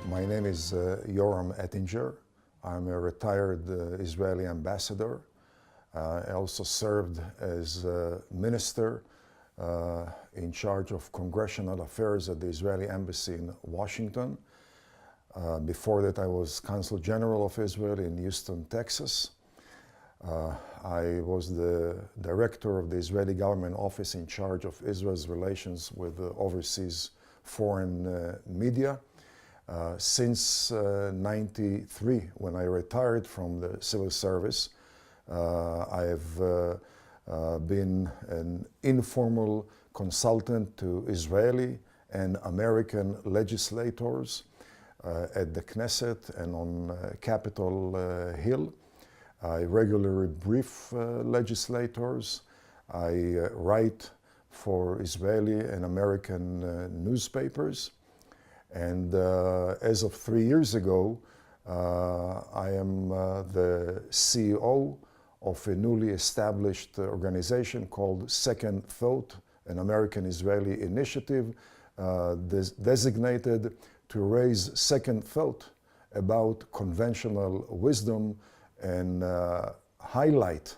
My name is Yoram Ettinger. I'm a retired Israeli ambassador. I also served as minister in charge of congressional affairs at the Israeli embassy in Washington. Before that, I was Consul General of Israel in Houston, Texas. I was the director of the Israeli government office in charge of Israel's relations with overseas foreign media. Since '93, when I retired from the civil service, I have been an informal consultant to Israeli and American legislators at the Knesset and on Capitol Hill. I regularly brief legislators. I write for Israeli and American newspapers. And as of 3 years ago, I am the CEO of a newly established organization called Second Thought, an American-Israeli initiative designated to raise second thought about conventional wisdom and highlight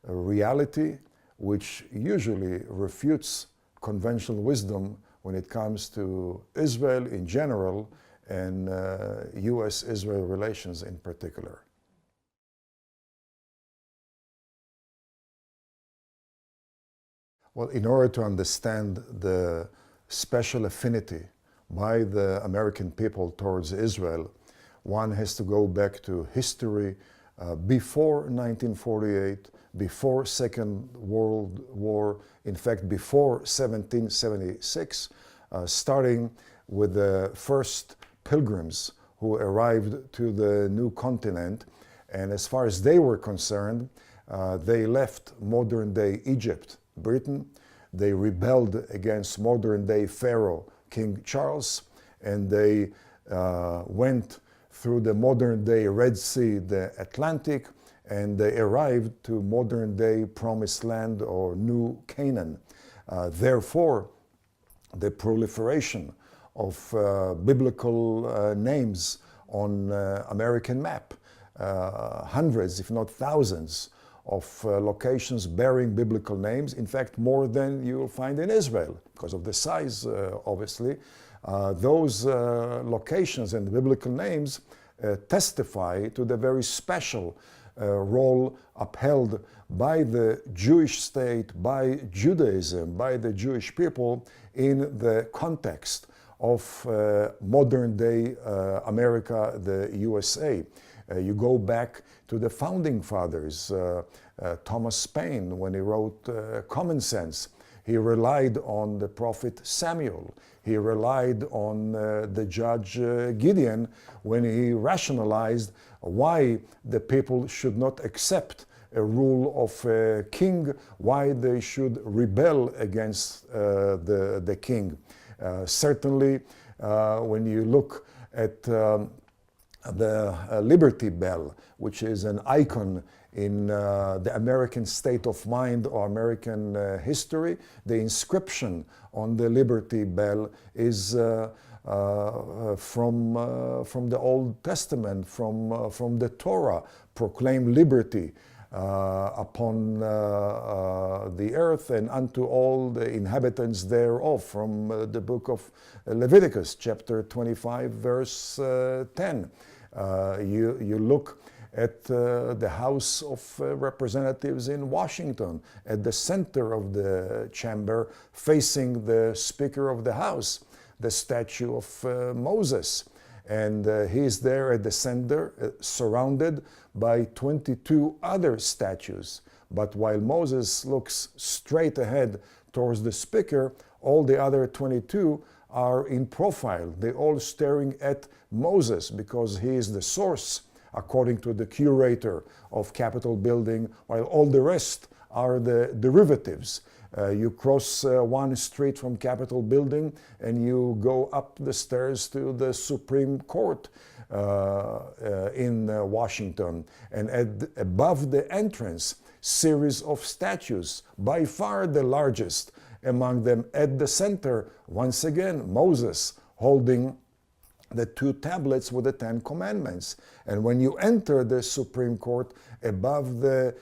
a reality which usually refutes conventional wisdom when it comes to Israel in general and U.S.-Israel relations in particular. Well, in order to understand the special affinity by the American people towards Israel, one has to go back to history before 1948, before Second World War, in fact before 1776, starting with the first pilgrims who arrived to the new continent. And as far as they were concerned, they left modern-day Egypt, Britain. They rebelled against modern-day Pharaoh, King Charles, and they went through the modern-day Red Sea, the Atlantic, and they arrived to modern-day Promised Land or New Canaan. Therefore, the proliferation of biblical names on American map, hundreds, if not thousands, of locations bearing biblical names, in fact more than you'll find in Israel, because of the size, obviously. Those locations and the biblical names testify to the very special role upheld by the Jewish state, by Judaism, by the Jewish people in the context of modern-day America, the USA. You go back to the founding fathers, Thomas Paine, when he wrote Common Sense. He relied on the prophet Samuel. He relied on the judge Gideon when he rationalized why the people should not accept a rule of a king, why they should rebel against the king. Certainly, when you look at the Liberty Bell, which is an icon in the American state of mind or American history, the inscription on the Liberty Bell is from the Old Testament, from the Torah, proclaim liberty upon the earth and unto all the inhabitants thereof, from the book of Leviticus, chapter 25, verse 10. You look at the House of Representatives in Washington, at the center of the chamber, facing the Speaker of the House, the statue of Moses. And he is there at the center, surrounded by 22 other statues. But while Moses looks straight ahead towards the Speaker, all the other 22 are in profile. They're all staring at Moses because he is the source, according to the curator of Capitol building, while all the rest are the derivatives. You cross one street from Capitol building and you go up the stairs to the Supreme Court in Washington. And above the entrance, series of statues, by far the largest among them at the center, once again, Moses holding the two tablets with the Ten Commandments. And when you enter the Supreme Court, above the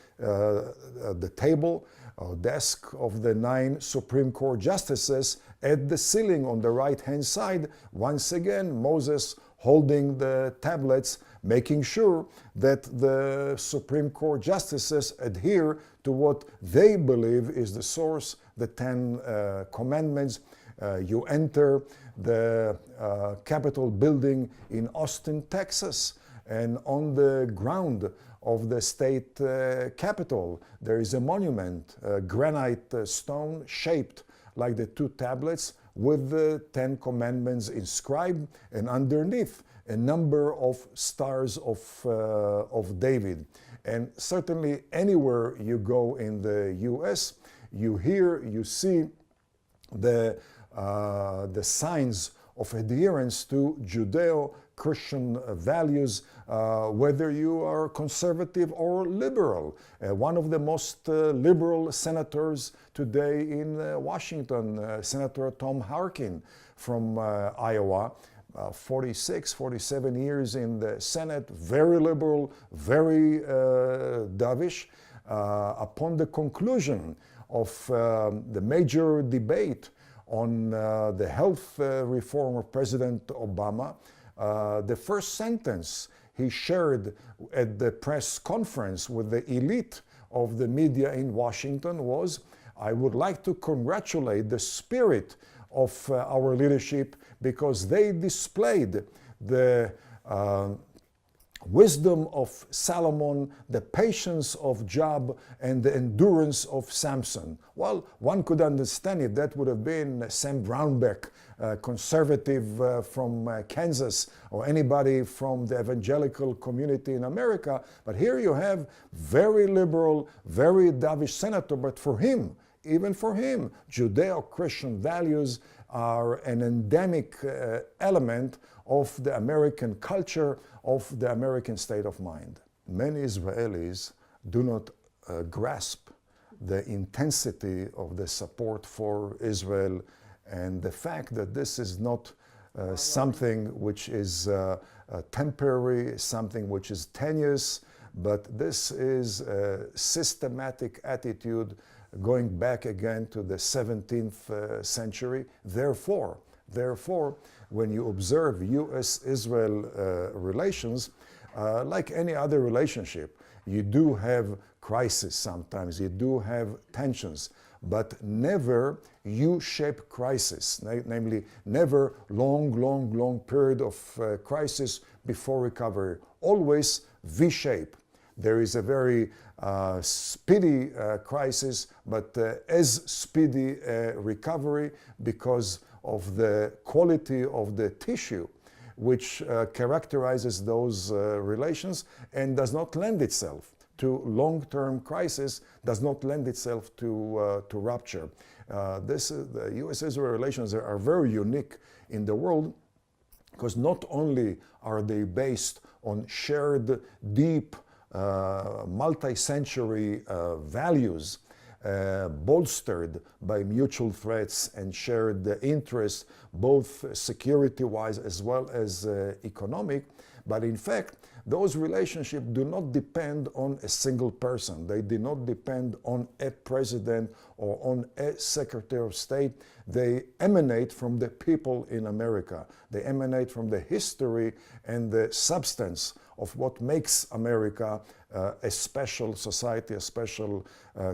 table or desk of the 9 Supreme Court justices, at the ceiling on the right-hand side, once again, Moses holding the tablets, making sure that the Supreme Court justices adhere to what they believe is the source, the Ten Commandments. You enter the Capitol building in Austin, Texas, and on the ground of the state capitol, there is a monument, a granite stone shaped like the two tablets with the Ten Commandments inscribed, and underneath a number of stars of David. And certainly anywhere you go in the US, you hear, you see the signs of adherence to Judeo-Christian values, whether you are conservative or liberal. One of the most liberal senators today in Washington, Senator Tom Harkin from Iowa, 46, 47 years in the Senate, very liberal, very dovish. Upon the conclusion of the major debate on the health reform of President Obama, the first sentence he shared at the press conference with the elite of the media in Washington was, "I would like to congratulate the spirit of our leadership because they displayed the wisdom of Solomon, the patience of Job, and the endurance of Samson." Well, one could understand it. That would have been Sam Brownback, conservative from Kansas, or anybody from the evangelical community in America. But here you have very liberal, very dovish senator, but for him, even for him, Judeo-Christian values are an endemic element of the American culture, of the American state of mind. Many Israelis do not grasp the intensity of the support for Israel and the fact that this is not something which is temporary, something which is tenuous, but this is a systematic attitude going back again to the 17th century. Therefore, when you observe U.S.-Israel relations, like any other relationship, you do have crisis sometimes, you do have tensions, but never U-shaped crisis, namely never long period of crisis before recovery, always V-shape. There is a very speedy crisis, but as speedy recovery because of the quality of the tissue which characterizes those relations and does not lend itself to long-term crisis, does not lend itself to rupture. The U.S.-Israel relations are very unique in the world because not only are they based on shared, deep, multi-century values bolstered by mutual threats and shared interests, both security-wise as well as economic, but in fact, those relationships do not depend on a single person. They do not depend on a president or on a secretary of state. They emanate from the people in America. They emanate from the history and the substance of what makes America a special society, a special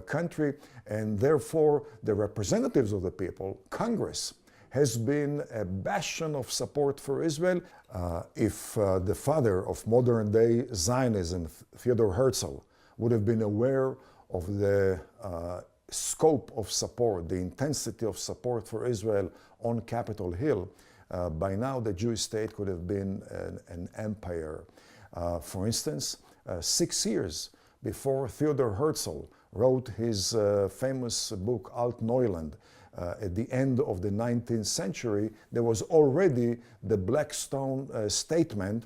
country, and therefore the representatives of the people, Congress, has been a bastion of support for Israel. If the father of modern day Zionism, Theodor Herzl, would have been aware of the scope of support, the intensity of support for Israel on Capitol Hill, by now the Jewish state could have been an empire. For instance, 6 years before Theodor Herzl wrote his famous book Alt Neuland, at the end of the 19th century, there was already the Blackstone Statement,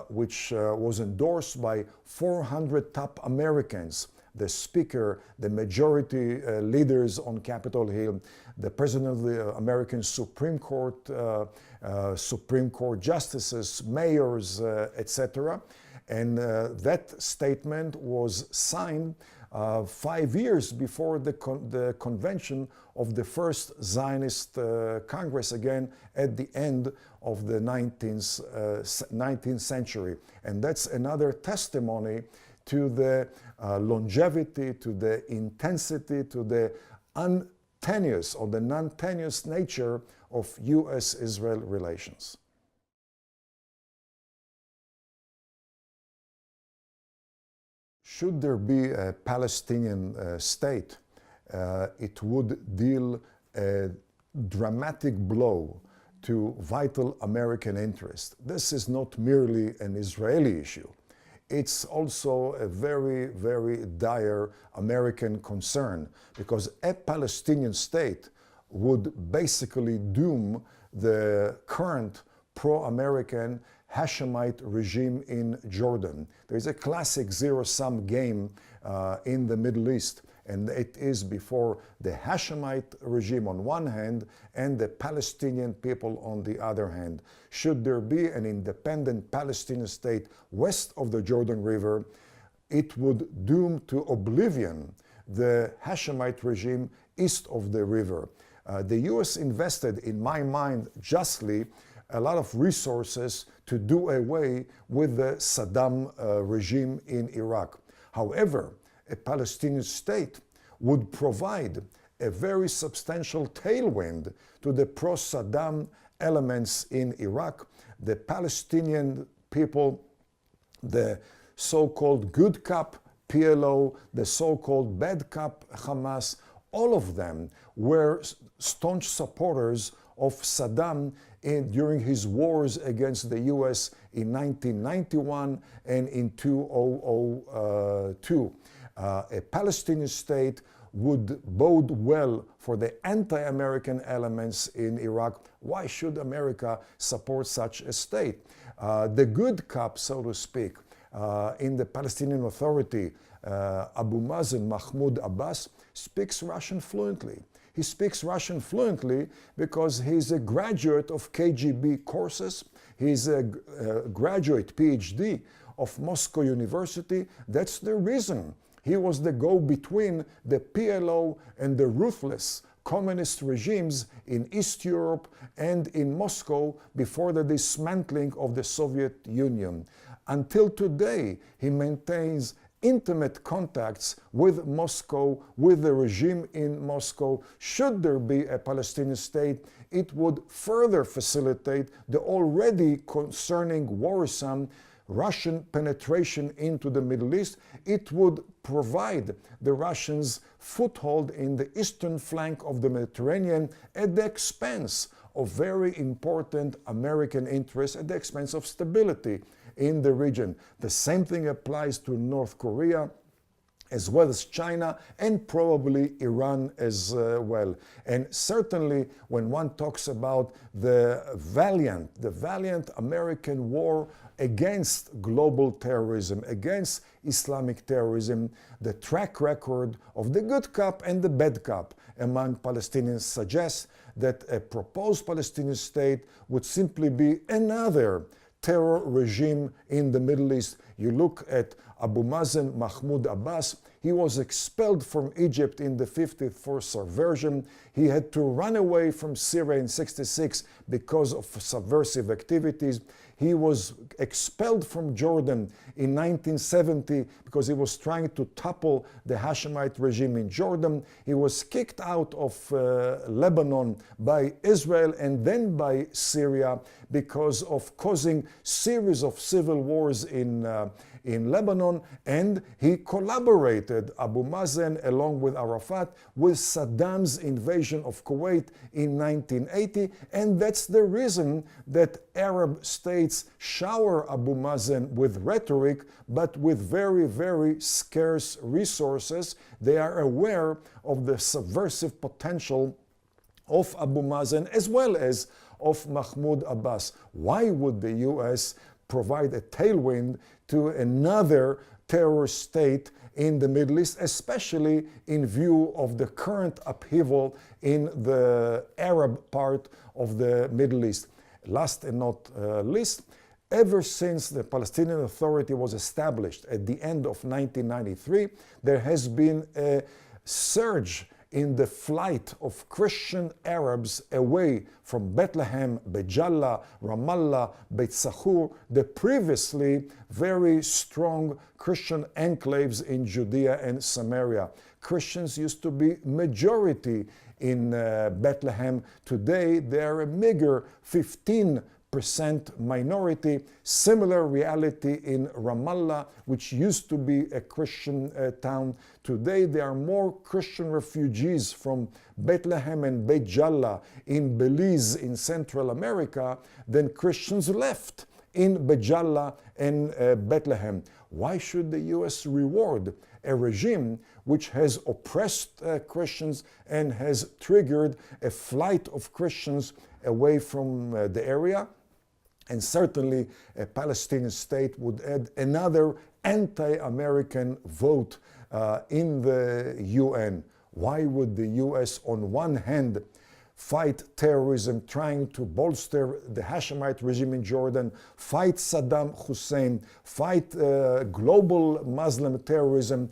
which was endorsed by 400 top Americans, the Speaker, the majority leaders on Capitol Hill, the President of the American Supreme Court, Supreme Court justices, mayors, etc. And that statement was signed 5 years before the convention of the first Zionist Congress, again at the end of the 19th century. And that's another testimony to the longevity, to the intensity, to the untenuous or the non-tenuous nature of U.S.-Israel relations. Should there be a Palestinian state, it would deal a dramatic blow to vital American interests. This is not merely an Israeli issue. It's also a very, very dire American concern, because a Palestinian state would basically doom the current pro-American Hashemite regime in Jordan. There is a classic zero-sum game in the Middle East, and it is before the Hashemite regime on one hand and the Palestinian people on the other hand. Should there be an independent Palestinian state west of the Jordan River, it would doom to oblivion the Hashemite regime east of the river. The US invested, in my mind, justly, a lot of resources to do away with the Saddam regime in Iraq. However, a Palestinian state would provide a very substantial tailwind to the pro-Saddam elements in Iraq. The Palestinian people, the so-called good cop PLO, the so-called bad cop Hamas, all of them were staunch supporters of Saddam during his wars against the US in 1991 and in 2002. A Palestinian state would bode well for the anti-American elements in Iraq. Why should America support such a state? The good cop, so to speak, in the Palestinian Authority, Abu Mazen Mahmoud Abbas, speaks Russian fluently. He speaks Russian fluently because he's a graduate of KGB courses. He's a graduate PhD of Moscow University. That's the reason he was the go-between the PLO and the ruthless communist regimes in East Europe and in Moscow before the dismantling of the Soviet Union. Until today, he maintains intimate contacts with Moscow, with the regime in Moscow. Should there be a Palestinian state, it would further facilitate the already concerning, worrisome Russian penetration into the Middle East. It would provide the Russians foothold in the eastern flank of the Mediterranean at the expense of very important American interests, at the expense of stability in the region. The same thing applies to North Korea, as well as China, and probably Iran as well. And certainly when one talks about the valiant American war against global terrorism, against Islamic terrorism, the track record of the good cop and the bad cop among Palestinians suggests that a proposed Palestinian state would simply be another terror regime in the Middle East. You look at Abu Mazen Mahmoud Abbas. He was expelled from Egypt in the 50th for subversion. He had to run away from Syria in '66 because of subversive activities. He was expelled from Jordan in 1970 because he was trying to topple the Hashemite regime in Jordan. He was kicked out of Lebanon by Israel and then by Syria because of causing series of civil wars in Lebanon, and he collaborated, Abu Mazen, along with Arafat, with Saddam's invasion of Kuwait in 1980, and that's the reason that Arab states shower Abu Mazen with rhetoric, but with very, very scarce resources. They are aware of the subversive potential of Abu Mazen as well as of Mahmoud Abbas. Why would the US provide a tailwind to another terrorist state in the Middle East, especially in view of the current upheaval in the Arab part of the Middle East. Last and not least, ever since the Palestinian Authority was established at the end of 1993, there has been a surge in the flight of Christian Arabs away from Bethlehem, Beit Jala, Ramallah, Beit Sahur, the previously very strong Christian enclaves in Judea and Samaria. Christians used to be majority in Bethlehem. Today they are a meager 15% minority. Similar reality in Ramallah, which used to be a Christian town. Today there are more Christian refugees from Bethlehem and Beit Jala in Belize in Central America than Christians left in Beit Jala and Bethlehem. Why should the US reward a regime which has oppressed Christians and has triggered a flight of Christians away from the area? And certainly a Palestinian state would add another anti-American vote in the UN. Why would the US on one hand fight terrorism, trying to bolster the Hashemite regime in Jordan, fight Saddam Hussein, fight global Muslim terrorism,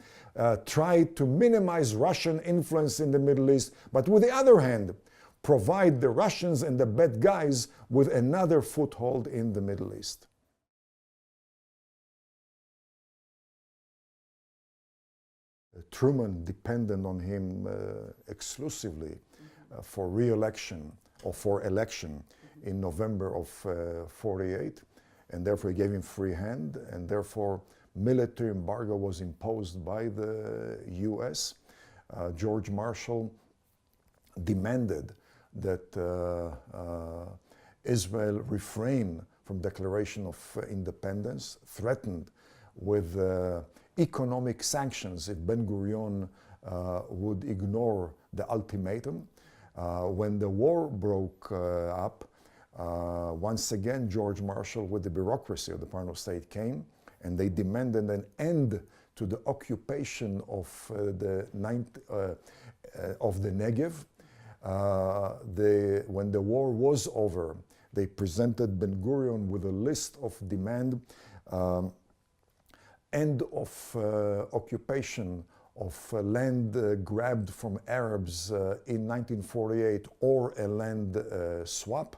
try to minimize Russian influence in the Middle East, but with the other hand, provide the Russians and the bad guys with another foothold in the Middle East? Truman depended on him exclusively for re-election or for election in November of 48, and therefore he gave him free hand, and therefore military embargo was imposed by the US. George Marshall demanded that Israel refrain from declaration of independence, threatened with economic sanctions if Ben-Gurion would ignore the ultimatum. When the war broke up, once again George Marshall with the bureaucracy of the Department of State came, and they demanded an end to the occupation of the Negev. When the war was over, they presented Ben-Gurion with a list of demand, end of occupation of land grabbed from Arabs in 1948, or a land swap,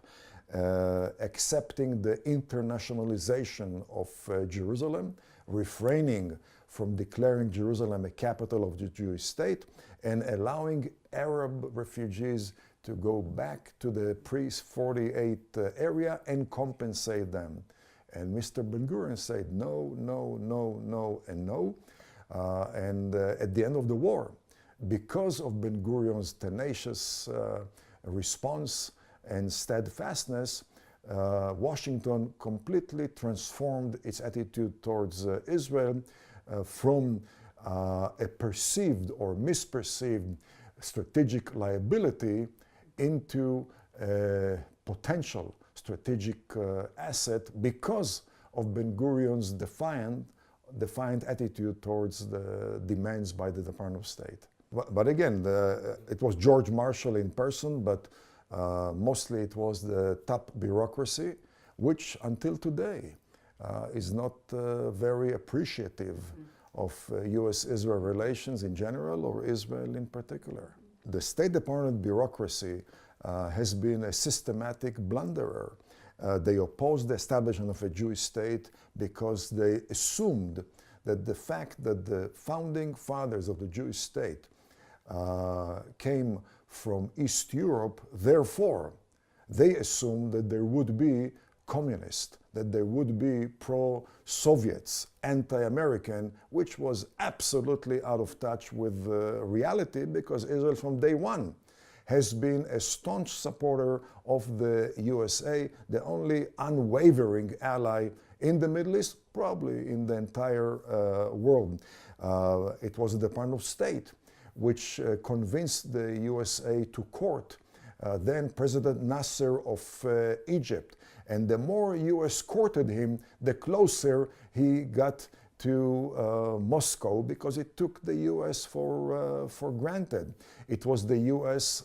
accepting the internationalization of Jerusalem, refraining from declaring Jerusalem a capital of the Jewish state, and allowing Arab refugees to go back to the pre-48 area and compensate them. And Mr. Ben-Gurion said no, no, no, no, and no. At the end of the war, because of Ben-Gurion's tenacious response and steadfastness, Washington completely transformed its attitude towards Israel from a perceived or misperceived strategic liability into a potential strategic asset because of Ben-Gurion's defiant attitude towards the demands by the Department of State. But again, it was George Marshall in person, but mostly it was the top bureaucracy, which until today is not very appreciative of US-Israel relations in general or Israel in particular. The State Department bureaucracy has been a systematic blunderer. They opposed the establishment of a Jewish state because they assumed that the fact that the founding fathers of the Jewish state came from East Europe, therefore, they assumed that there would be communists, that there would be pro-Soviets, anti-American, which was absolutely out of touch with reality, because Israel from day one has been a staunch supporter of the USA, the only unwavering ally in the Middle East, probably in the entire world. It was the Department of State which convinced the USA to court then President Nasser of Egypt And the more US courted him, the closer he got to Moscow, because it took the US for granted. It was the US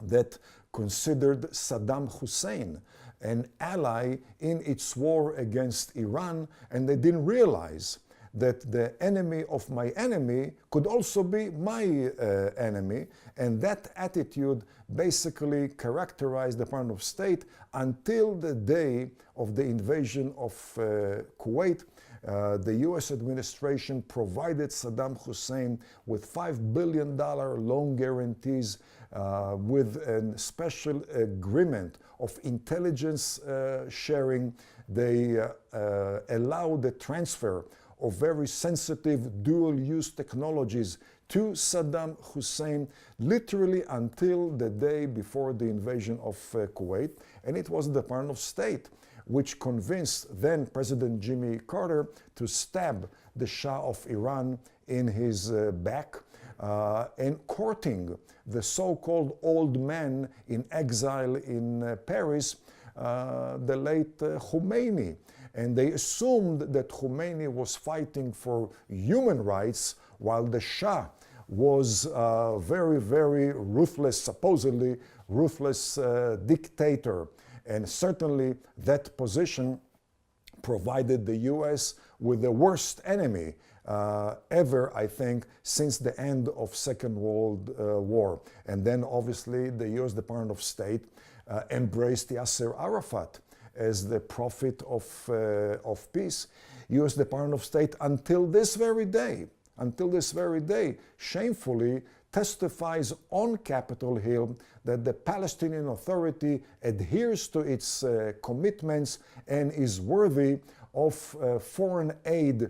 that considered Saddam Hussein an ally in its war against Iran, and they didn't realize that the enemy of my enemy could also be my enemy, and that attitude basically characterized the Department of State until the day of the invasion of Kuwait. The US administration provided Saddam Hussein with $5 billion loan guarantees, with a special agreement of intelligence sharing. They allowed the transfer of very sensitive dual-use technologies to Saddam Hussein, literally until the day before the invasion of Kuwait. And it was the Department of State which convinced then President Jimmy Carter to stab the Shah of Iran in his back, and courting the so-called old man in exile in Paris, the late Khomeini. And they assumed that Khomeini was fighting for human rights, while the Shah was a very, very ruthless, supposedly ruthless dictator. And certainly that position provided the US with the worst enemy ever, I think, since the end of Second World War. And then obviously the US Department of State embraced Yasser Arafat as the prophet of peace. US Department of State until this very day, shamefully testifies on Capitol Hill that the Palestinian Authority adheres to its commitments and is worthy of foreign aid,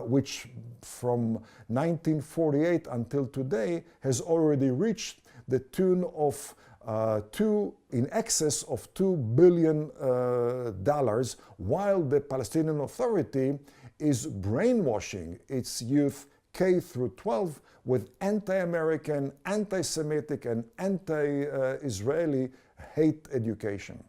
which from 1948 until today has already reached the tune of in excess of $2 billion, while the Palestinian Authority is brainwashing its youth K through 12 with anti-American, anti-Semitic, and anti-Israeli hate education.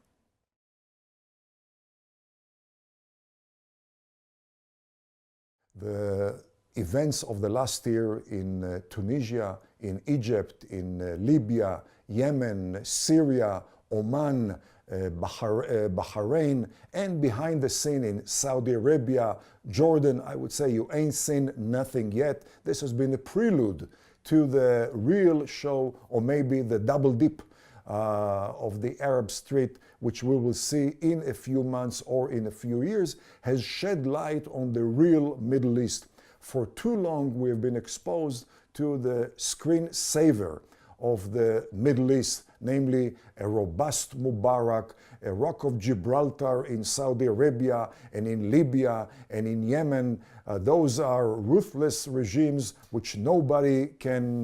The events of the last year in Tunisia, in Egypt, in Libya, Yemen, Syria, Oman, Bahrain, and behind the scene in Saudi Arabia, Jordan, I would say you ain't seen nothing yet. This has been a prelude to the real show, or maybe the double dip of the Arab Street, which we will see in a few months or in a few years, has shed light on the real Middle East. For too long we have been exposed to the screensaver of the Middle East, namely a robust Mubarak, a Rock of Gibraltar in Saudi Arabia and in Libya and in Yemen. Those are ruthless regimes which nobody can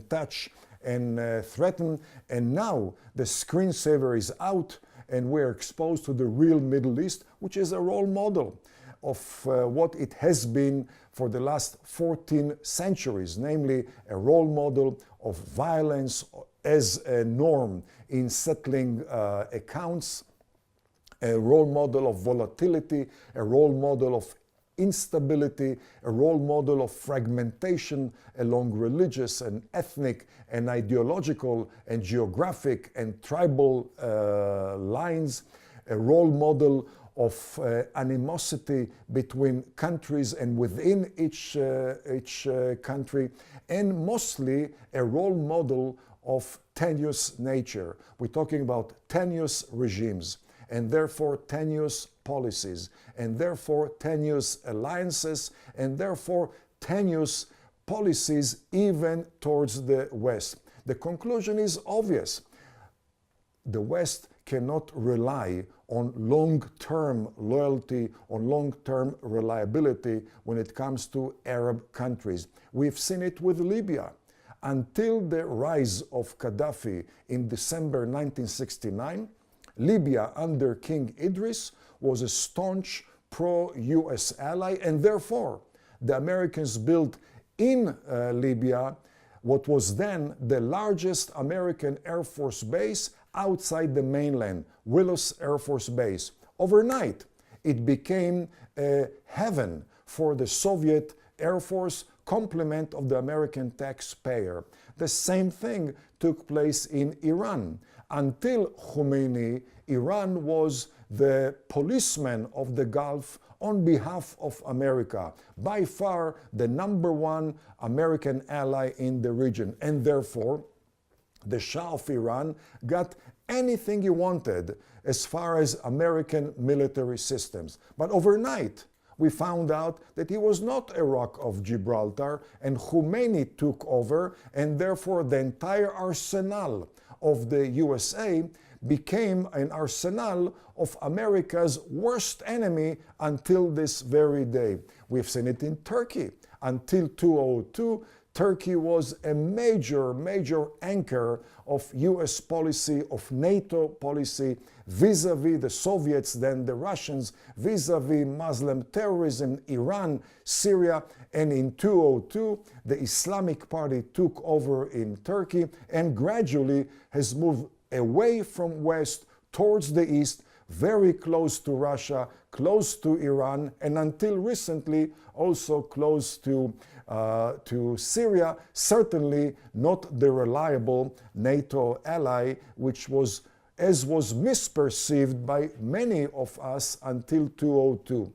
touch and threaten. And now the screensaver is out and we're exposed to the real Middle East, which is a role model of what it has been for the last 14 centuries, namely a role model of violence as a norm in settling accounts, a role model of volatility, a role model of instability, a role model of fragmentation along religious and ethnic and ideological and geographic and tribal lines, a role model of animosity between countries and within each country, and mostly a role model of tenuous nature. We're talking about tenuous regimes, and therefore tenuous policies, and therefore tenuous alliances, and therefore tenuous policies even towards the West. The conclusion is obvious. The West cannot rely on long-term loyalty, on long-term reliability when it comes to Arab countries. We've seen it with Libya. Until the rise of Gaddafi in December 1969, Libya under King Idris was a staunch pro-US ally, and therefore the Americans built in Libya what was then the largest American Air Force base outside the mainland, Willis Air Force Base. Overnight, it became a heaven for the Soviet Air Force, complement of the American taxpayer. The same thing took place in Iran. Until Khomeini, Iran was the policeman of the Gulf on behalf of America, by far the #1 American ally in the region. And therefore, the Shah of Iran got anything he wanted as far as American military systems. But overnight, we found out that he was not a Rock of Gibraltar, and Khomeini took over, and therefore the entire arsenal of the USA became an arsenal of America's worst enemy until this very day. We've seen it in Turkey. Until 2002, Turkey was a major anchor of US policy, of NATO policy, vis-a-vis the Soviets, then the Russians, vis-a-vis Muslim terrorism, Iran, Syria, and in 2002, the Islamic Party took over in Turkey and gradually has moved away from West towards the East, very close to Russia, close to Iran, and until recently also close to Syria, certainly not the reliable NATO ally, which was, as was misperceived by many of us until 2002.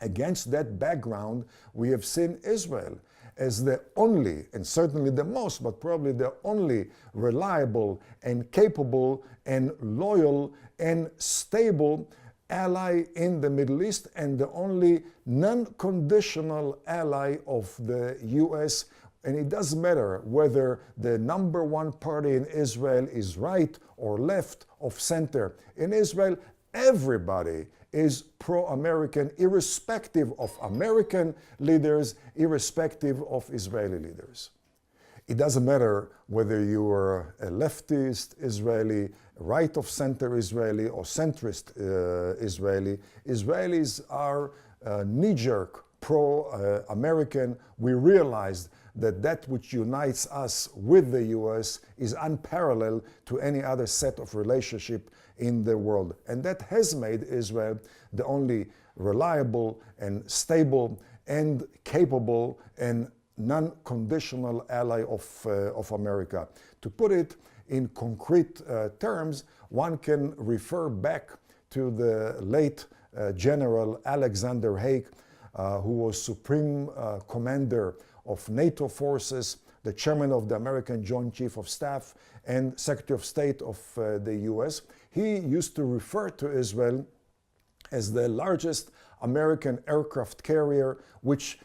Against that background, we have seen Israel as the only, and certainly the most, but probably the only reliable and capable and loyal and stable ally in the Middle East, and the only non-conditional ally of the US. And it doesn't matter whether the #1 party in Israel is right or left of center. In Israel, everybody is pro-American, irrespective of American leaders, irrespective of Israeli leaders. It doesn't matter whether you are a leftist Israeli, right of center Israeli, or centrist Israeli. Israelis are knee-jerk pro-American. We realized that which unites us with the US is unparalleled to any other set of relationship in the world. And that has made Israel the only reliable and stable and capable and non-conditional ally of America. To put it in concrete terms, one can refer back to the late General Alexander Haig, who was Supreme Commander of NATO forces, the chairman of the American Joint Chief of Staff, and Secretary of State of the US. He used to refer to Israel as the largest American aircraft carrier, which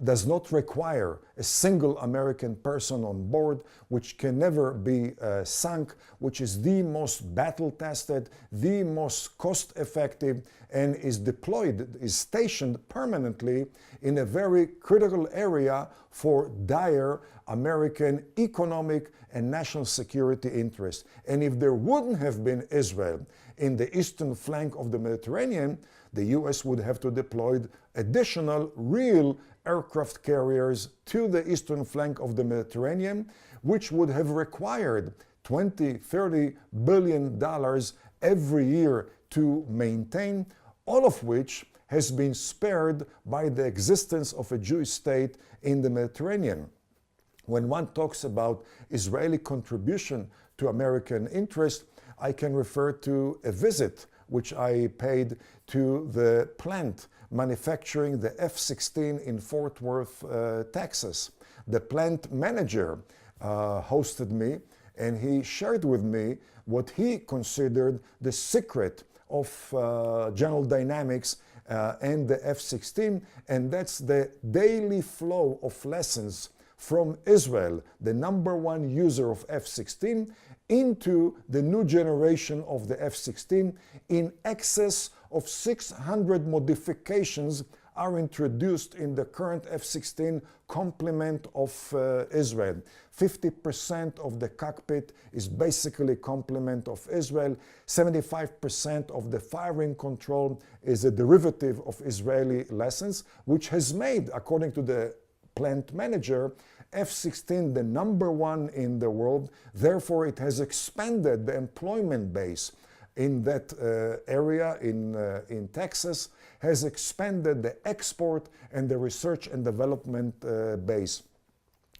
does not require a single American person on board, which can never be sunk, which is the most battle-tested, the most cost-effective, and is stationed permanently in a very critical area for dire American economic and national security interests. And if there wouldn't have been Israel in the eastern flank of the Mediterranean, the US would have to deploy additional real aircraft carriers to the eastern flank of the Mediterranean, which would have required $20–30 billion every year to maintain, all of which has been spared by the existence of a Jewish state in the Mediterranean. When one talks about Israeli contribution to American interest, I can refer to a visit which I paid to the plant manufacturing the F-16 in Fort Worth, Texas. The plant manager hosted me, and he shared with me what he considered the secret of General Dynamics and the F-16, and that's the daily flow of lessons from Israel, the #1 user of F-16, into the new generation of the F-16. In excess of 600 modifications are introduced in the current F-16 complement of Israel. 50% of the cockpit is basically complement of Israel. 75% of the firing control is a derivative of Israeli lessons, which has made, according to the plant manager. F-16, the number one in the world, therefore it has expanded the employment base in that area in Texas, has expanded the export and the research and development base.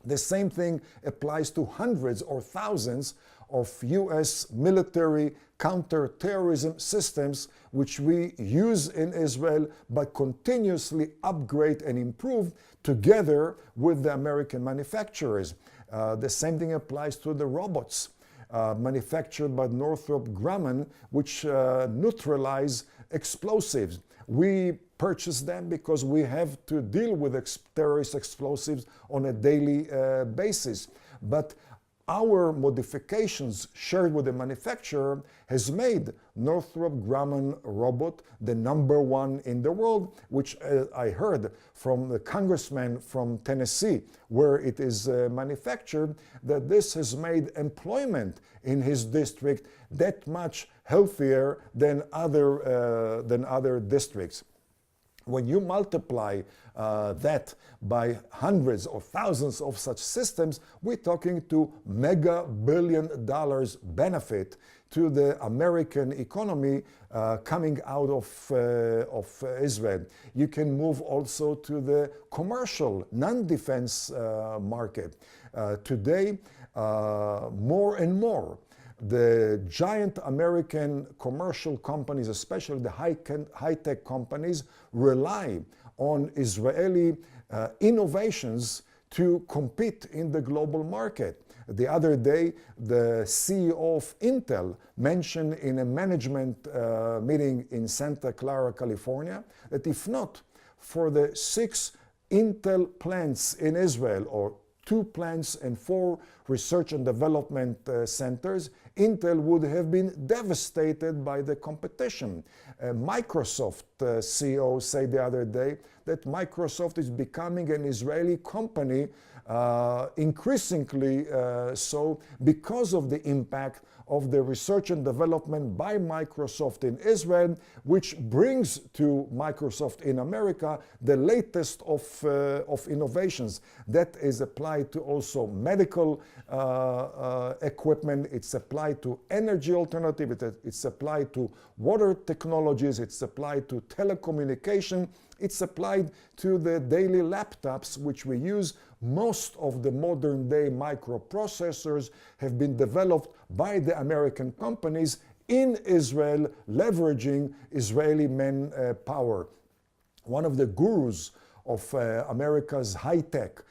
The same thing applies to hundreds or thousands of US military counter-terrorism systems which we use in Israel but continuously upgrade and improve together with the American manufacturers. The same thing applies to the robots manufactured by Northrop Grumman, which neutralize explosives. We purchase them because we have to deal with terrorist explosives on a daily basis. But our modifications shared with the manufacturer has made Northrop Grumman robot the number one in the world, which I heard from the congressman from Tennessee, where it is manufactured, that this has made employment in his district that much healthier than other districts. When you multiply that by hundreds or thousands of such systems, we're talking to mega $billion benefit to the American economy coming out of Israel. You can move also to the commercial, non-defense market. Today, more and more, the giant American commercial companies, especially the high-tech companies, rely on Israeli innovations to compete in the global market. The other day, the CEO of Intel mentioned in a management meeting in Santa Clara, California, that if not for the 6 Intel plants in Israel, or 2 plants and 4 research and development centers, Intel would have been devastated by the competition. Microsoft CEO said the other day that Microsoft is becoming an Israeli company, increasingly so because of the impact of the research and development by Microsoft in Israel, which brings to Microsoft in America the latest of innovations. That is applied to also medical equipment, it's applied to energy alternative, it's applied to water technologies, it's applied to telecommunication, it's applied to the daily laptops which we use. Most of the modern day microprocessors have been developed by the American companies in Israel, leveraging Israeli manpower. One of the gurus of America's high tech,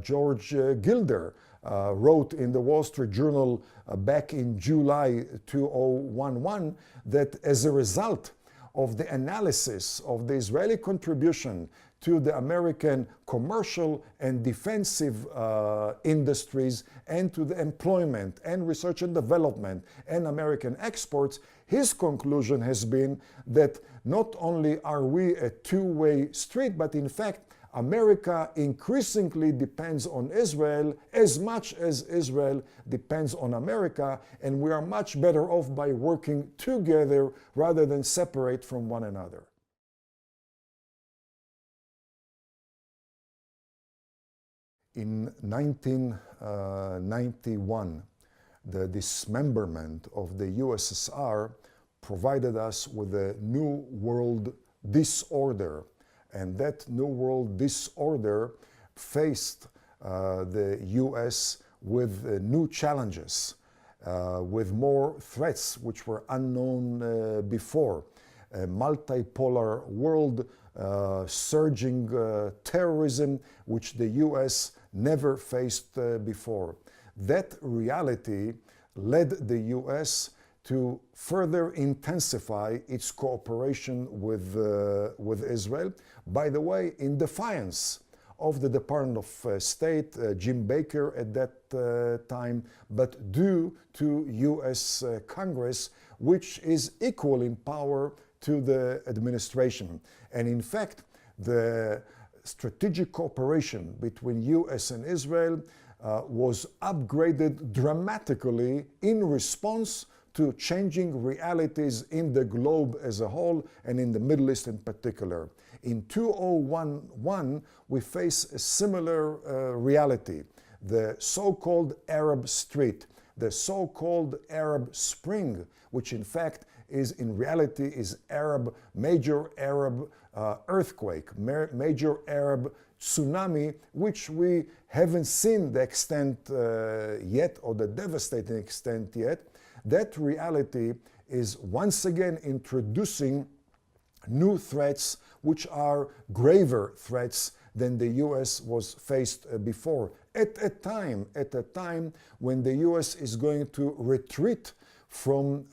George Gilder, wrote in the Wall Street Journal back in July 2011 that as a result of the analysis of the Israeli contribution to the American commercial and defensive industries and to the employment and research and development and American exports, his conclusion has been that not only are we a two-way street, but in fact, America increasingly depends on Israel as much as Israel depends on America, and we are much better off by working together rather than separate from one another. In 1991, the dismemberment of the USSR provided us with a new world disorder. And that new world disorder faced the US with new challenges, with more threats which were unknown before. A multipolar world, surging terrorism, which the US never faced before. That reality led the US to further intensify its cooperation with Israel, by the way, in defiance of the Department of State, Jim Baker at that time, but due to US Congress, which is equal in power to the administration. And in fact, the strategic cooperation between US and Israel was upgraded dramatically in response to changing realities in the globe as a whole and in the Middle East in particular. In 2011, we face a similar reality. The so-called Arab Street, the so-called Arab Spring, which in fact is in reality is major Arab earthquake, major Arab tsunami, which we haven't seen the extent yet, or the devastating extent yet. That reality is once again introducing new threats, which are graver threats than the US was faced before. At a time when the US is going to retreat from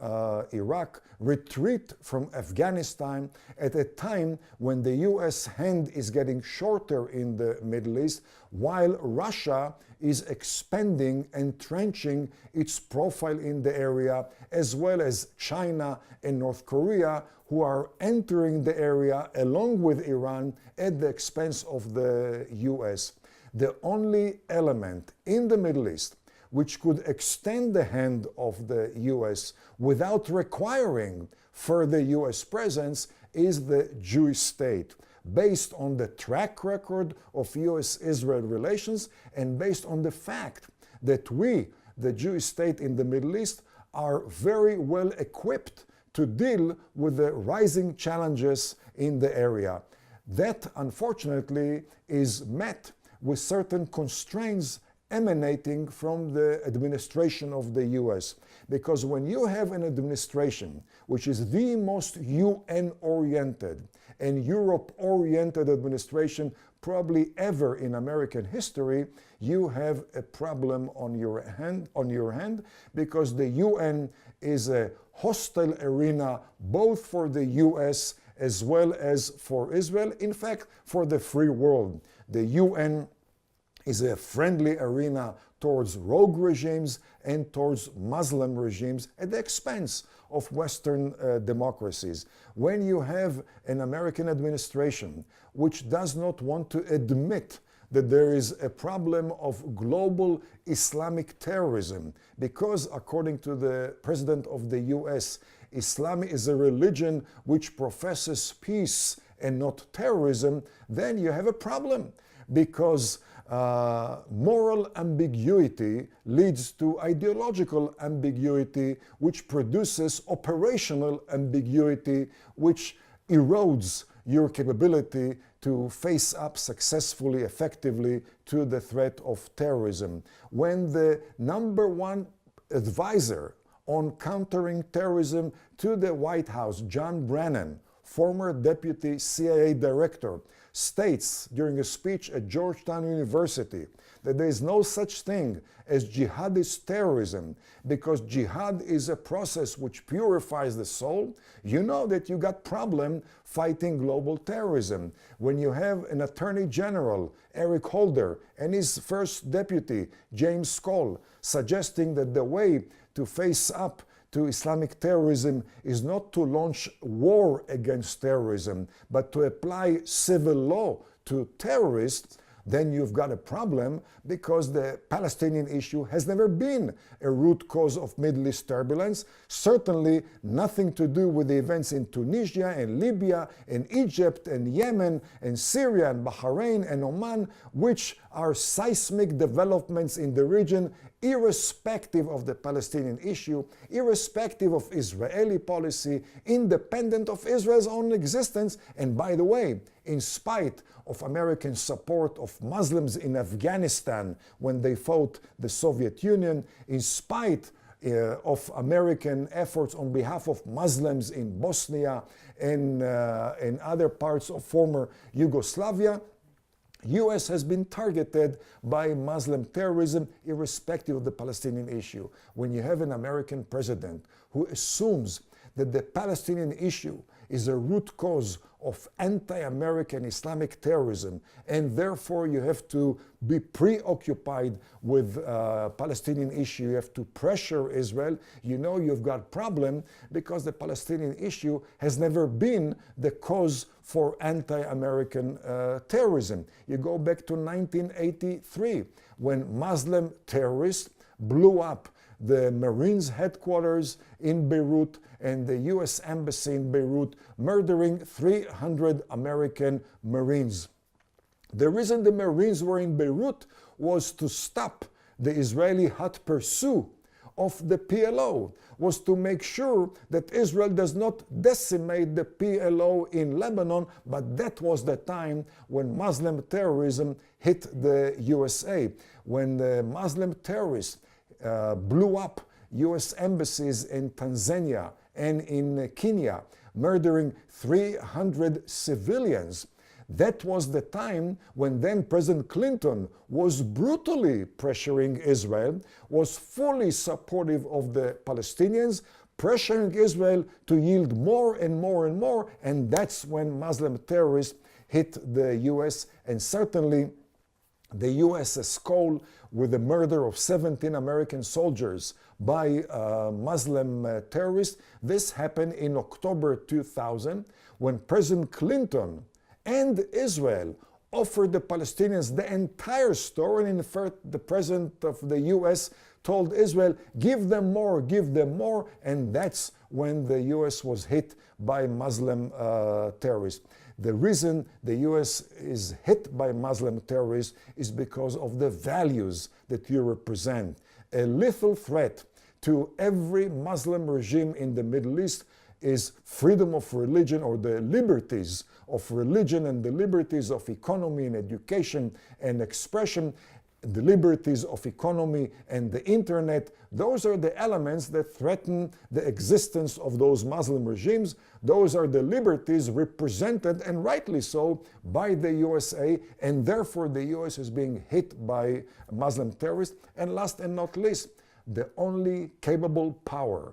Iraq, retreat from Afghanistan, at a time when the US hand is getting shorter in the Middle East, while Russia is expanding, entrenching its profile in the area, as well as China and North Korea, who are entering the area along with Iran at the expense of the US. The only element in the Middle East which could extend the hand of the US without requiring further US presence is the Jewish state, based on the track record of US-Israel relations and based on the fact that we, the Jewish state in the Middle East, are very well equipped to deal with the rising challenges in the area. That, unfortunately, is met with certain constraints emanating from the administration of the US. Because when you have an administration which is the most UN-oriented and Europe-oriented administration probably ever in American history, you have a problem on your hand because the UN is a hostile arena both for the US as well as for Israel, in fact, for the free world. The UN is a friendly arena towards rogue regimes and towards Muslim regimes at the expense of Western democracies. When you have an American administration which does not want to admit that there is a problem of global Islamic terrorism, because according to the President of the US, Islam is a religion which professes peace and not terrorism, then you have a problem, because moral ambiguity leads to ideological ambiguity, which produces operational ambiguity, which erodes your capability to face up successfully, effectively to the threat of terrorism. When the #1 advisor on countering terrorism to the White House, John Brennan, former deputy CIA director, states during a speech at Georgetown University that there is no such thing as jihadist terrorism because jihad is a process which purifies the soul, you know that you got problem fighting global terrorism. When you have an Attorney General, Eric Holder, and his first deputy, James Skoll, suggesting that the way to face up to Islamic terrorism is not to launch war against terrorism, but to apply civil law to terrorists, then you've got a problem because the Palestinian issue has never been a root cause of Middle East turbulence, certainly nothing to do with the events in Tunisia and Libya and Egypt and Yemen and Syria and Bahrain and Oman, which are seismic developments in the region, irrespective of the Palestinian issue, irrespective of Israeli policy, independent of Israel's own existence, and by the way, in spite of American support of Muslims in Afghanistan when they fought the Soviet Union, in spite of American efforts on behalf of Muslims in Bosnia and other parts of former Yugoslavia, US has been targeted by Muslim terrorism irrespective of the Palestinian issue. When you have an American president who assumes that the Palestinian issue is a root cause of anti-American Islamic terrorism, and therefore you have to be preoccupied with Palestinian issue, you have to pressure Israel, you know you've got problem because the Palestinian issue has never been the cause for anti-American terrorism. You go back to 1983 when Muslim terrorists blew up the Marines headquarters in Beirut and the US Embassy in Beirut, murdering 300 American Marines. The reason the Marines were in Beirut was to stop the Israeli hot pursuit of the PLO, was to make sure that Israel does not decimate the PLO in Lebanon, but that was the time when Muslim terrorism hit the USA, when the Muslim terrorists blew up US embassies in Tanzania and in Kenya, murdering 300 civilians. That was the time when then President Clinton was brutally pressuring Israel, was fully supportive of the Palestinians, pressuring Israel to yield more and more and more, and that's when Muslim terrorists hit the US, and certainly the USS Cole with the murder of 17 American soldiers by Muslim terrorists. This happened in October 2000 when President Clinton and Israel offered the Palestinians the entire store, and in fact the president of the US told Israel, give them more, and that's when the US was hit by Muslim terrorists. The reason the US is hit by Muslim terrorists is because of the values that you represent. A lethal threat to every Muslim regime in the Middle East is freedom of religion, or the liberties of religion and the liberties of economy and education and expression, the liberties of economy and the internet. Those are the elements that threaten the existence of those Muslim regimes. Those are the liberties represented, and rightly so, by the USA, and therefore the US is being hit by Muslim terrorists. And last and not least, the only capable power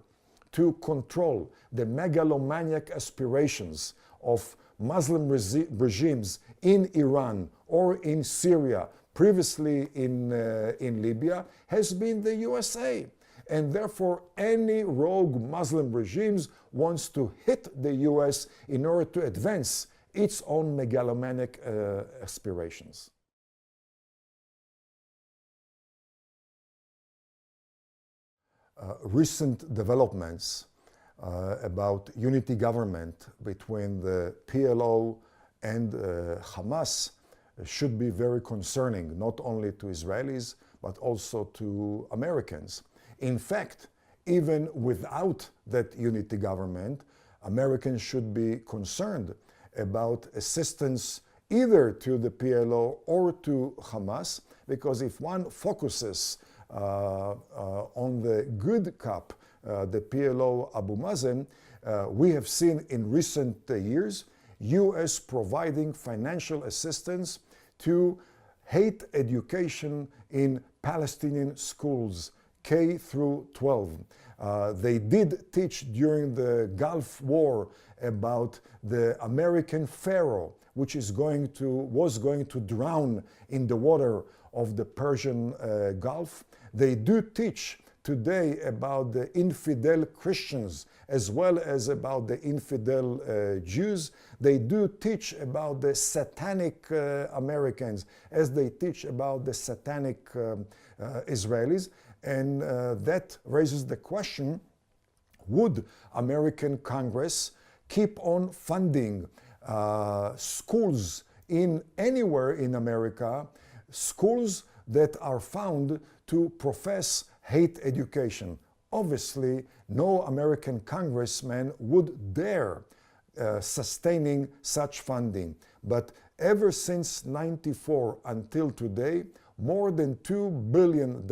to control the megalomaniac aspirations of Muslim regimes in Iran or in Syria, previously in Libya, has been the USA. And therefore, any rogue Muslim regimes wants to hit the US in order to advance its own megalomaniac aspirations. Recent developments about unity government between the PLO and Hamas should be very concerning, not only to Israelis, but also to Americans. In fact, even without that unity government, Americans should be concerned about assistance either to the PLO or to Hamas, because if one focuses on the good cop, the PLO Abu Mazen, we have seen in recent years US providing financial assistance to hate education in Palestinian schools, K through 12. They did teach during the Gulf War about the American Pharaoh, which was going to drown in the water of the Persian Gulf. They do teach today about the infidel Christians as well as about the infidel Jews. They do teach about the satanic Americans as they teach about the satanic Israelis. And that raises the question, would American Congress keep on funding schools in anywhere in America, schools that are found to profess hate education? Obviously, no American congressman would dare sustaining such funding. But ever since '94 until today, more than $2 billion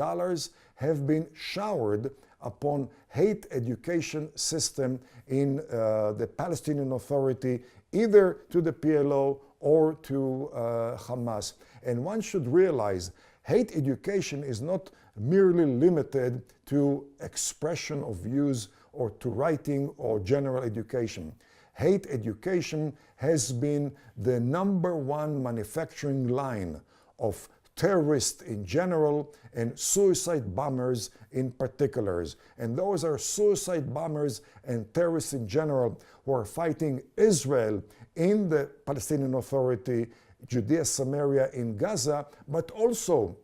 have been showered upon hate education system in the Palestinian Authority, either to the PLO or to Hamas. And one should realize hate education is not merely limited to expression of views or to writing or general education. Hate education has been the #1 manufacturing line of terrorists in general and suicide bombers in particulars. And those are suicide bombers and terrorists in general who are fighting Israel in the Palestinian Authority, Judea, Samaria, in Gaza, but also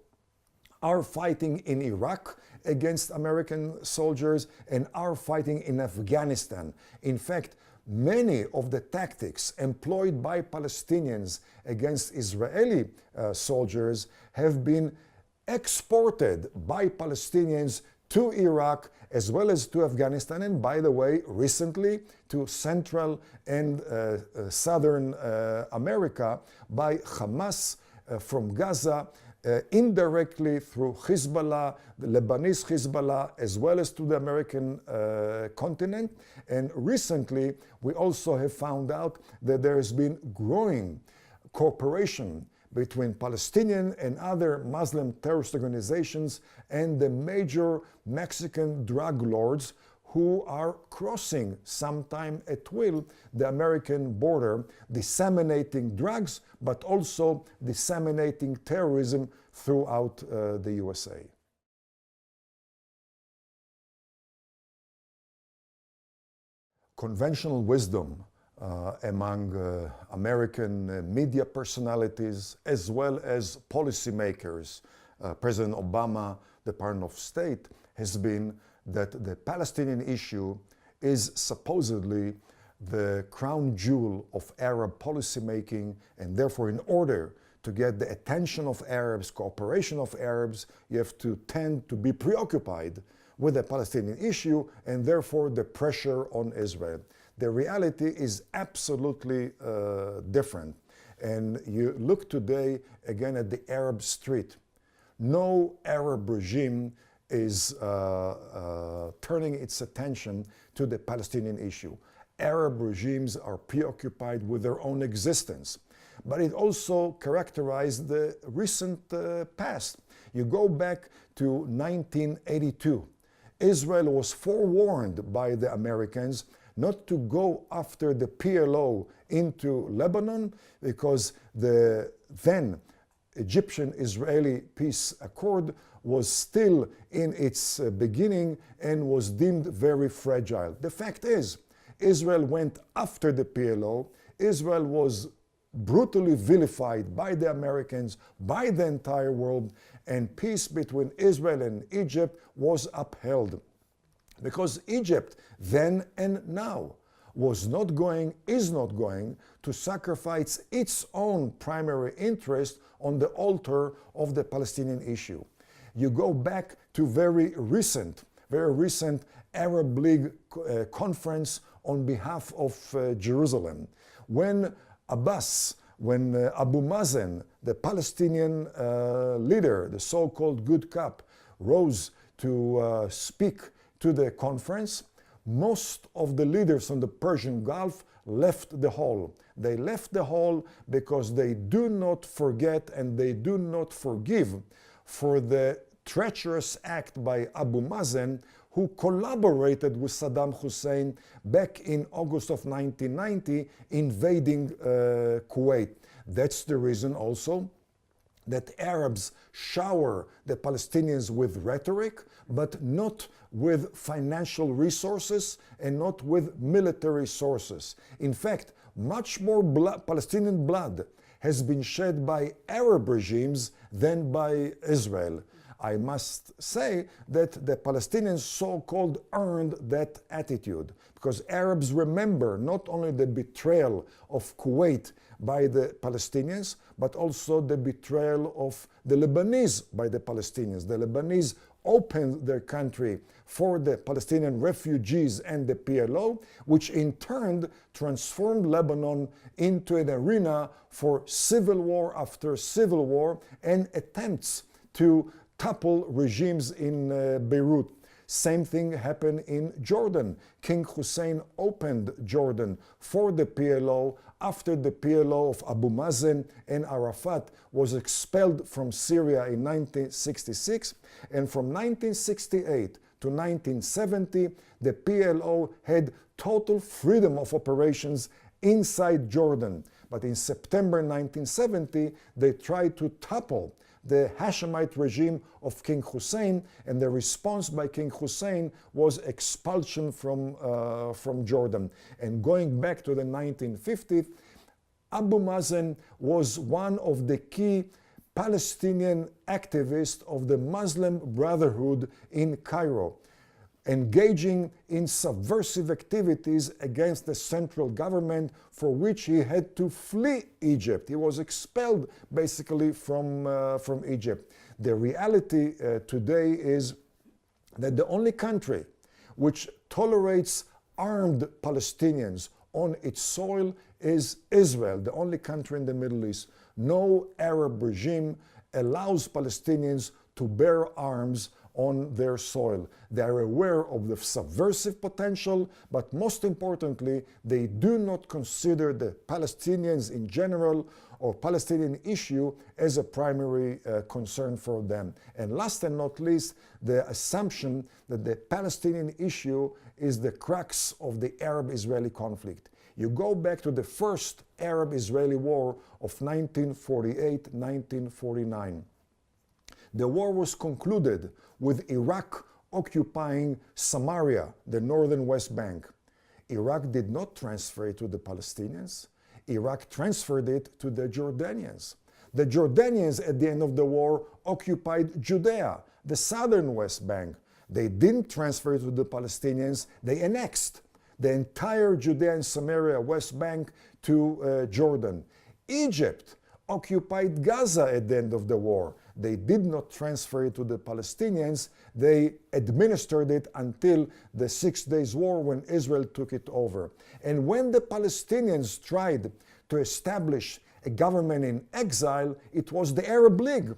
are fighting in Iraq against American soldiers and are fighting in Afghanistan. In fact, many of the tactics employed by Palestinians against Israeli soldiers have been exported by Palestinians to Iraq as well as to Afghanistan, and by the way, recently to Central and Southern America by Hamas from Gaza, indirectly through Hezbollah, the Lebanese Hezbollah, as well as to the American continent. And recently, we also have found out that there has been growing cooperation between Palestinian and other Muslim terrorist organizations and the major Mexican drug lords who are crossing sometime at will the American border, disseminating drugs, but also disseminating terrorism throughout the USA. Conventional wisdom among American media personalities as well as policymakers, President Obama, Department of State, has been that the Palestinian issue is supposedly the crown jewel of Arab policymaking, and therefore in order to get the attention of Arabs, cooperation of Arabs, you have to tend to be preoccupied with the Palestinian issue and therefore the pressure on Israel. The reality is absolutely different. And you look today again at the Arab street. No Arab regime is turning its attention to the Palestinian issue. Arab regimes are preoccupied with their own existence. But it also characterized the recent past. You go back to 1982. Israel was forewarned by the Americans not to go after the PLO into Lebanon because the then Egyptian-Israeli peace accord was still in its beginning and was deemed very fragile. The fact is, Israel went after the PLO. Israel was brutally vilified by the Americans, by the entire world, and peace between Israel and Egypt was upheld. Because Egypt, then and now, is not going to sacrifice its own primary interest on the altar of the Palestinian issue. You go back to very recent Arab League conference on behalf of Jerusalem, when Abu Mazen, the Palestinian leader, the so-called good cop, rose to speak to the conference, most of the leaders on the Persian Gulf left the hall. They left the hall because they do not forget and they do not forgive for the treacherous act by Abu Mazen, who collaborated with Saddam Hussein back in August of 1990, invading Kuwait. That's the reason also that Arabs shower the Palestinians with rhetoric, but not with financial resources and not with military sources. In fact, much more Palestinian blood has been shed by Arab regimes than by Israel. I must say that the Palestinians so-called earned that attitude, because Arabs remember not only the betrayal of Kuwait by the Palestinians, but also the betrayal of the Lebanese by the Palestinians. The Lebanese opened their country for the Palestinian refugees and the PLO, which in turn transformed Lebanon into an arena for civil war after civil war and attempts to topple regimes in Beirut. Same thing happened in Jordan. King Hussein opened Jordan for the PLO after the PLO of Abu Mazen and Arafat was expelled from Syria in 1966. And from 1968 to 1970, the PLO had total freedom of operations inside Jordan. But in September 1970, they tried to topple the Hashemite regime of King Hussein, and the response by King Hussein was expulsion from Jordan. And going back to the 1950s, Abu Mazen was one of the key Palestinian activist of the Muslim Brotherhood in Cairo, engaging in subversive activities against the central government, for which he had to flee Egypt. He was expelled basically from Egypt. The reality today is that the only country which tolerates armed Palestinians on its soil is Israel, the only country in the Middle East. No Arab regime allows Palestinians to bear arms on their soil. They are aware of the subversive potential, but most importantly, they do not consider the Palestinians in general or Palestinian issue as a primary concern for them. And last and not least, the assumption that the Palestinian issue is the crux of the Arab-Israeli conflict. You go back to the first Arab-Israeli war of 1948-1949. The war was concluded with Iraq occupying Samaria, the northern West Bank. Iraq did not transfer it to the Palestinians. Iraq transferred it to the Jordanians. The Jordanians, at the end of the war, occupied Judea, the southern West Bank. They didn't transfer it to the Palestinians. They annexed the entire Judea and Samaria West Bank to Jordan. Egypt occupied Gaza at the end of the war. They did not transfer it to the Palestinians. They administered it until the 6 Days War, when Israel took it over. And when the Palestinians tried to establish a government in exile, it was the Arab League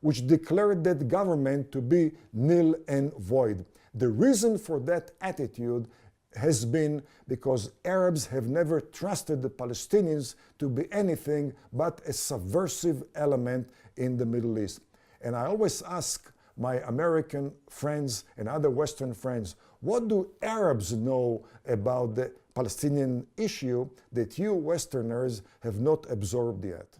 which declared that government to be nil and void. The reason for that attitude has been because Arabs have never trusted the Palestinians to be anything but a subversive element in the Middle East. And I always ask my American friends and other Western friends, what do Arabs know about the Palestinian issue that you Westerners have not absorbed yet?